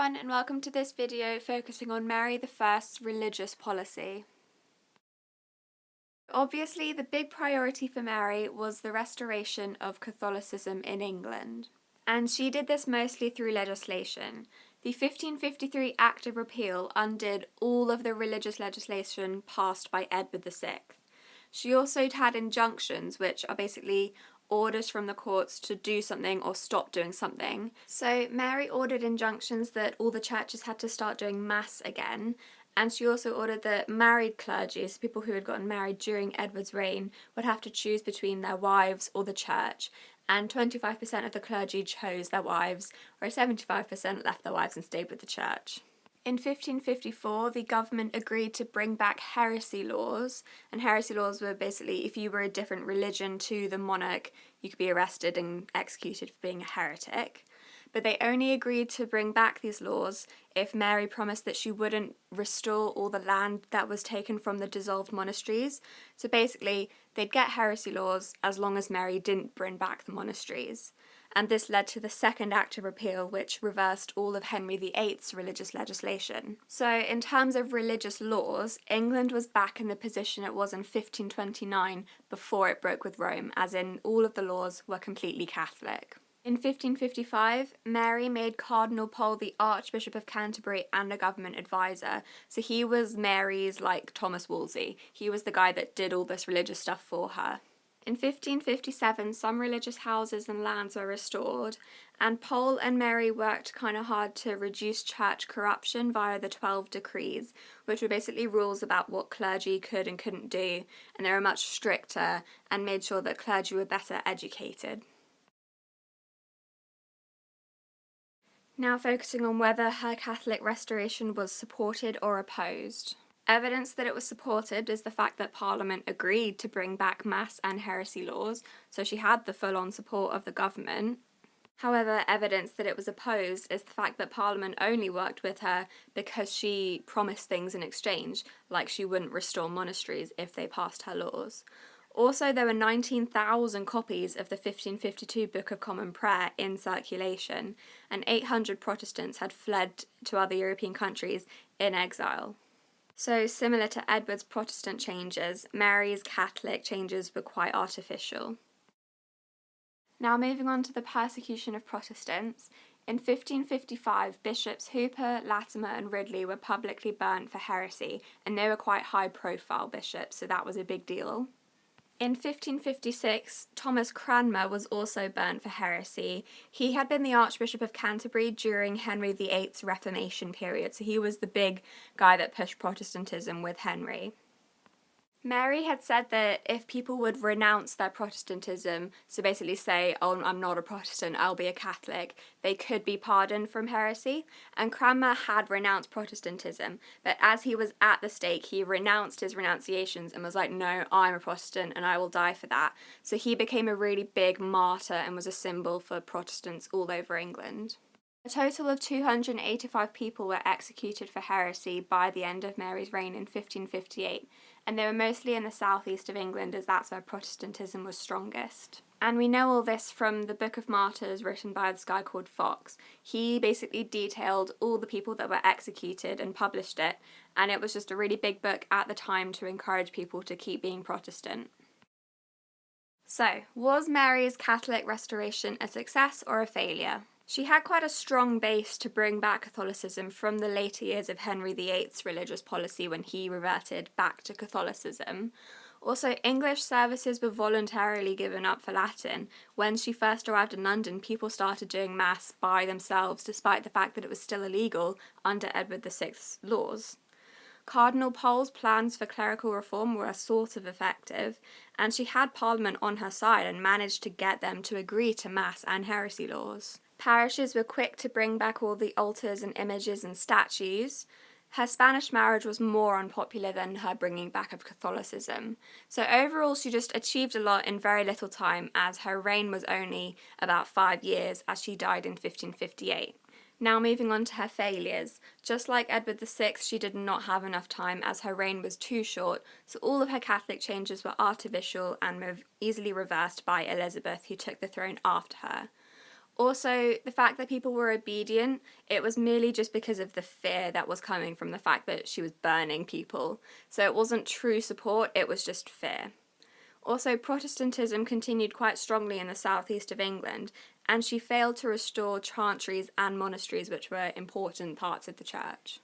everyone, and welcome to this video focusing on Mary I's religious policy. Obviously, the big priority for Mary was the restoration of Catholicism in England, and she did this mostly through legislation. The 1553 Act of Repeal undid all of the religious legislation passed by Edward VI. She also had injunctions, which are basically orders from the courts to do something or stop doing something. So Mary ordered injunctions that all the churches had to start doing mass again, and she also ordered that married clergy, so people who had gotten married during Edward's reign, would have to choose between their wives or the church, and 25% of the clergy chose their wives, whereas 75% left their wives and stayed with the church. In 1554, the government agreed to bring back heresy laws, and heresy laws were basically if you were a different religion to the monarch, you could be arrested and executed for being a heretic. But they only agreed to bring back these laws if Mary promised that she wouldn't restore all the land that was taken from the dissolved monasteries. So basically, they'd get heresy laws as long as Mary didn't bring back the monasteries. And this led to the Second Act of Repeal, which reversed all of Henry VIII's religious legislation. So in terms of religious laws, England was back in the position it was in 1529 before it broke with Rome, as in all of the laws were completely Catholic. In 1555, Mary made Cardinal Pole the Archbishop of Canterbury and a government advisor. So he was Mary's, like, Thomas Wolsey. He was the guy that did all this religious stuff for her. In 1557, some religious houses and lands were restored, and Pole and Mary worked kind of hard to reduce church corruption via the 12 decrees, which were basically rules about what clergy could and couldn't do, and they were much stricter and made sure that clergy were better educated. Now focusing on whether her Catholic restoration was supported or opposed. Evidence that it was supported is the fact that Parliament agreed to bring back mass and heresy laws, so she had the full-on support of the government. However, evidence that it was opposed is the fact that Parliament only worked with her because she promised things in exchange, like she wouldn't restore monasteries if they passed her laws. Also, there were 19,000 copies of the 1552 Book of Common Prayer in circulation, and 800 Protestants had fled to other European countries in exile. So, similar to Edward's Protestant changes, Mary's Catholic changes were quite artificial. Now moving on to the persecution of Protestants, in 1555 bishops Hooper, Latimer and Ridley were publicly burnt for heresy, and they were quite high-profile bishops, so that was a big deal. In 1556, Thomas Cranmer was also burnt for heresy. He had been the Archbishop of Canterbury during Henry VIII's Reformation period, so he was the big guy that pushed Protestantism with Henry. Mary had said that if people would renounce their Protestantism, so basically say, oh, I'm not a Protestant, I'll be a Catholic, they could be pardoned from heresy, and Cranmer had renounced Protestantism, but as he was at the stake, he renounced his renunciations and was like, no, I'm a Protestant and I will die for that. So he became a really big martyr and was a symbol for Protestants all over England. A total of 285 people were executed for heresy by the end of Mary's reign in 1558, and they were mostly in the southeast of England as that's where Protestantism was strongest. And we know all this from the Book of Martyrs written by this guy called Fox. He basically detailed all the people that were executed and published it, and it was just a really big book at the time to encourage people to keep being Protestant. So, was Mary's Catholic restoration a success or a failure? She had quite a strong base to bring back Catholicism from the later years of Henry VIII's religious policy when he reverted back to Catholicism. Also, English services were voluntarily given up for Latin. When she first arrived in London, people started doing Mass by themselves, despite the fact that it was still illegal under Edward VI's laws. Cardinal Pole's plans for clerical reform were sort of effective, and she had Parliament on her side and managed to get them to agree to Mass and heresy laws. Parishes were quick to bring back all the altars and images and statues. Her Spanish marriage was more unpopular than her bringing back of Catholicism. So overall, she just achieved a lot in very little time, as her reign was only about 5 years, as she died in 1558. Now moving on to her failures. Just like Edward VI, she did not have enough time as her reign was too short, so all of her Catholic changes were artificial and easily reversed by Elizabeth, who took the throne after her. Also, the fact that people were obedient, it was merely just because of the fear that was coming from the fact that she was burning people. So it wasn't true support, it was just fear. Also, Protestantism continued quite strongly in the southeast of England, and she failed to restore chantries and monasteries, which were important parts of the church.